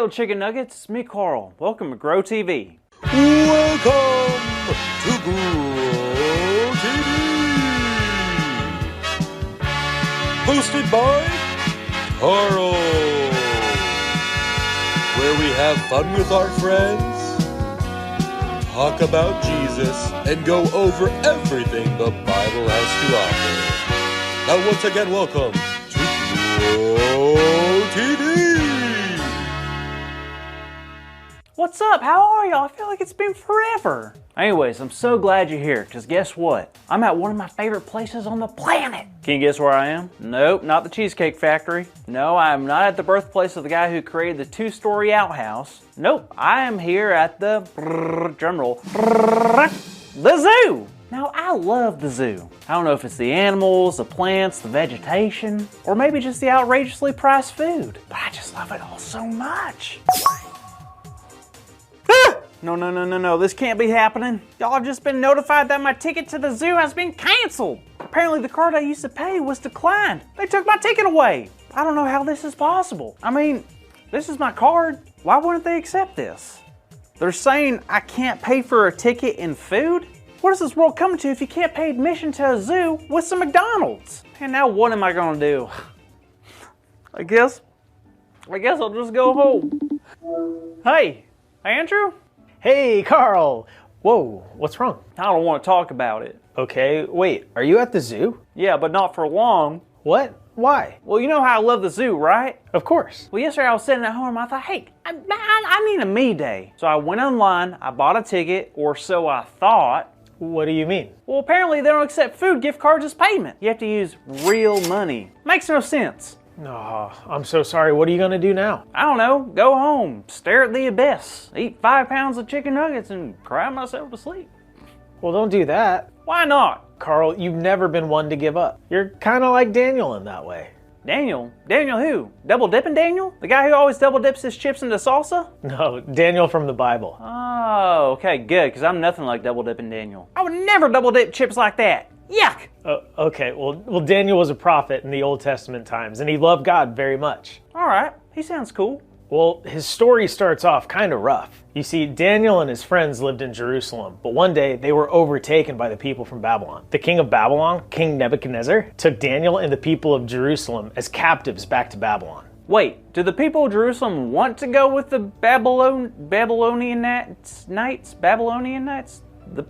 Hello, Chicken Nuggets. It's me, Carl. Welcome to Grow TV. Welcome to Grow TV. Hosted by Carl. Where we have fun with our friends, talk about Jesus, and go over everything the Bible has to offer. Now once again, welcome to Grow TV. What's up? How are y'all? I feel like it's been forever. Anyways, I'm so glad you're here, because guess what? I'm at one of my favorite places on the planet. Can you guess where I am? Nope, not the Cheesecake Factory. No, I am not at the birthplace of the guy who created the two-story outhouse. Nope, I am here at the, drumroll, the zoo. Now, I love the zoo. I don't know if it's the animals, the plants, the vegetation, or maybe just the outrageously priced food, but I just love it all so much. No, this can't be happening. Y'all have just been notified that my ticket to the zoo has been canceled. Apparently the card I used to pay was declined. They took my ticket away. I don't know how this is possible. I mean, this is my card. Why wouldn't they accept this? They're saying I can't pay for a ticket and food? What is this world coming to if you can't pay admission to a zoo with some McDonald's? And now what am I gonna do? I guess I'll just go home. Hey, Andrew? Hey, Carl! Whoa, what's wrong? I don't want to talk about it. Okay, wait, are you at the zoo? Yeah, but not for long. What? Why? Well, you know how I love the zoo, right? Of course. Well, yesterday I was sitting at home, I thought, hey, I need a me day. So I went online, I bought a ticket, or so I thought. What do you mean? Well, apparently they don't accept food gift cards as payment. You have to use real money. Makes no sense. Oh, I'm so sorry. What are you gonna do now? I don't know, go home, stare at the abyss, eat 5 pounds of chicken nuggets, and cry myself to sleep. Well, don't do that. Why not? Carl, you've never been one to give up. You're kind of like Daniel in that way. Daniel? Daniel who? Double dipping Daniel? The guy who always double dips his chips into salsa? No, Daniel from the Bible. Oh, okay, good, because I'm nothing like double dipping Daniel. I would never double dip chips like that. Yuck! Okay, well, Daniel was a prophet in the Old Testament times, and he loved God very much. All right, he sounds cool. Well, his story starts off kind of rough. You see, Daniel and his friends lived in Jerusalem, but one day they were overtaken by the people from Babylon. The king of Babylon, King Nebuchadnezzar, took Daniel and the people of Jerusalem as captives back to Babylon. Wait, do the people of Jerusalem want to go with the Babylonian Knights? The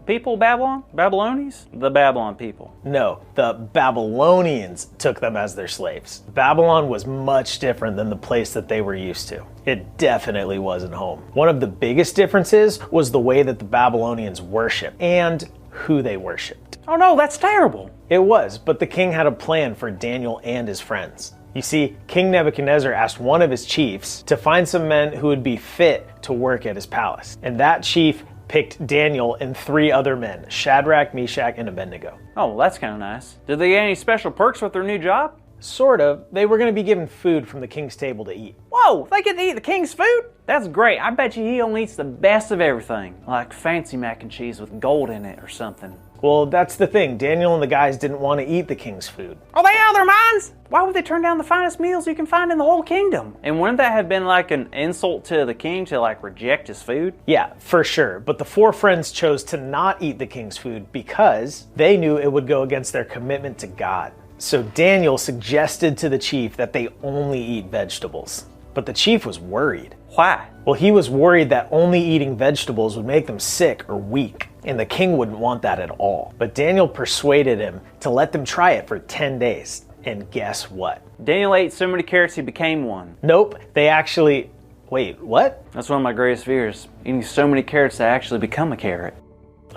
people of Babylon? Babylonians? The Babylon people. No, the Babylonians took them as their slaves. Babylon was much different than the place that they were used to. It definitely wasn't home. One of the biggest differences was the way that the Babylonians worshiped and who they worshiped. Oh no, that's terrible. It was, but the king had a plan for Daniel and his friends. You see, King Nebuchadnezzar asked one of his chiefs to find some men who would be fit to work at his palace. And that chief picked Daniel and 3 other men, Shadrach, Meshach, and Abednego. Oh, well, that's kind of nice. Did they get any special perks with their new job? Sort of. They were going to be given food from the king's table to eat. Whoa, they get to eat the king's food? That's great. I bet you he only eats the best of everything, like fancy mac and cheese with gold in it or something. Well, that's the thing. Daniel and the guys didn't want to eat the king's food. Are they out of their minds? Why would they turn down the finest meals you can find in the whole kingdom? And wouldn't that have been like an insult to the king to like reject his food? Yeah, for sure. But the 4 friends chose to not eat the king's food because they knew it would go against their commitment to God. So Daniel suggested to the chief that they only eat vegetables. But the chief was worried. Why? Well, he was worried that only eating vegetables would make them sick or weak, and the king wouldn't want that at all. But Daniel persuaded him to let them try it for 10 days. And guess what? Daniel ate so many carrots he became one. Nope, they actually... Wait, what? That's one of my greatest fears. Eating so many carrots that I actually become a carrot.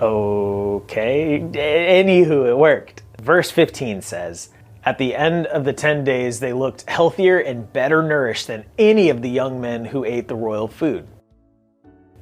Okay, anywho, it worked. Verse 15 says, "At the end of the 10 days, they looked healthier and better nourished than any of the young men who ate the royal food."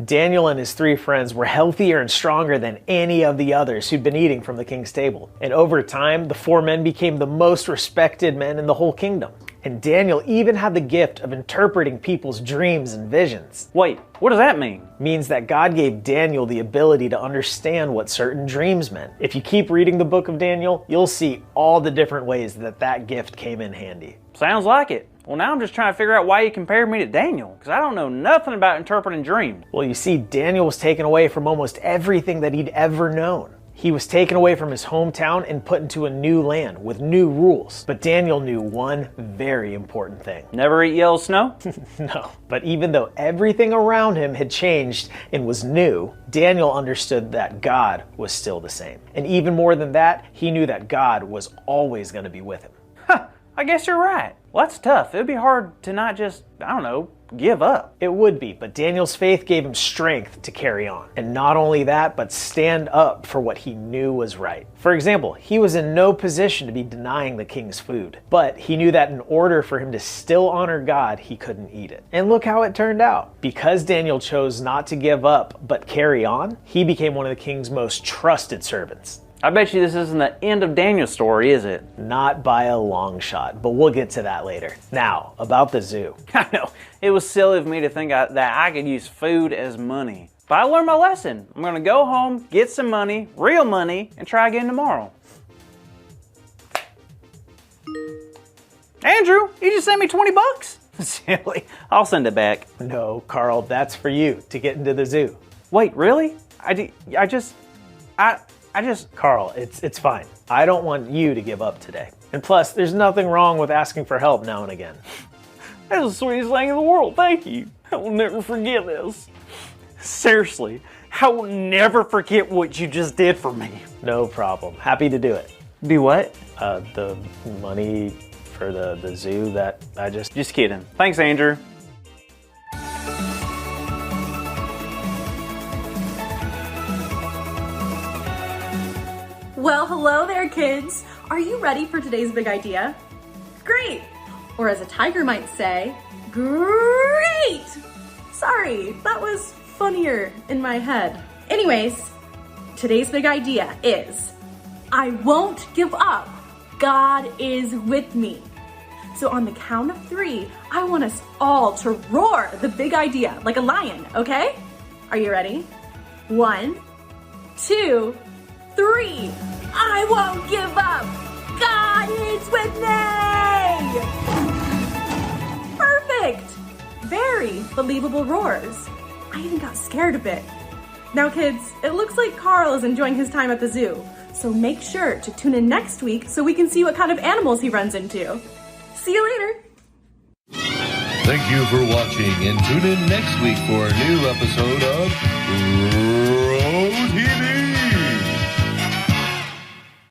Daniel and his 3 friends were healthier and stronger than any of the others who'd been eating from the king's table. And over time, the 4 men became the most respected men in the whole kingdom. And Daniel even had the gift of interpreting people's dreams and visions. Wait, what does that mean? Means that God gave Daniel the ability to understand what certain dreams meant. If you keep reading the book of Daniel, you'll see all the different ways that that gift came in handy. Sounds like it. Well, now I'm just trying to figure out why you compared me to Daniel, because I don't know nothing about interpreting dreams. Well, you see, Daniel was taken away from almost everything that he'd ever known. He was taken away from his hometown and put into a new land with new rules. But Daniel knew one very important thing. Never eat yellow snow? No. But even though everything around him had changed and was new, Daniel understood that God was still the same. And even more than that, he knew that God was always going to be with him. Huh, I guess you're right. Well, that's tough. It would be hard to not just, give up. It would be, but Daniel's faith gave him strength to carry on. And not only that, but stand up for what he knew was right. For example, he was in no position to be denying the king's food, but he knew that in order for him to still honor God, he couldn't eat it. And look how it turned out. Because Daniel chose not to give up, but carry on, he became one of the king's most trusted servants. I bet you this isn't the end of Daniel's story, is it? Not by a long shot, but we'll get to that later. Now, about the zoo. I know, it was silly of me to think that I could use food as money. But I learned my lesson. I'm gonna go home, get some money, real money, and try again tomorrow. Andrew, you just sent me 20 bucks? Silly, I'll send it back. No, Carl, that's for you to get into the zoo. Wait, really? Carl, it's fine. I don't want you to give up today. And plus, there's nothing wrong with asking for help now and again. That's the sweetest thing in the world, thank you. I will never forget this. Seriously, I will never forget what you just did for me. No problem. Happy to do it. Do what? The money for the zoo that I just... Just kidding. Thanks, Andrew. Well, hello there, kids. Are you ready for today's big idea? Great! Or as a tiger might say, great! Sorry, that was funnier in my head. Anyways, today's big idea is, I won't give up. God is with me. So on the count of 3, I want us all to roar the big idea like a lion, okay? Are you ready? 1, 2, 3. I won't give up. God is with me. Perfect. Very believable roars. I even got scared a bit. Now kids, it looks like Carl is enjoying his time at the zoo. So make sure to tune in next week so we can see what kind of animals he runs into. See you later. Thank you for watching, and tune in next week for a new episode of Bro TV.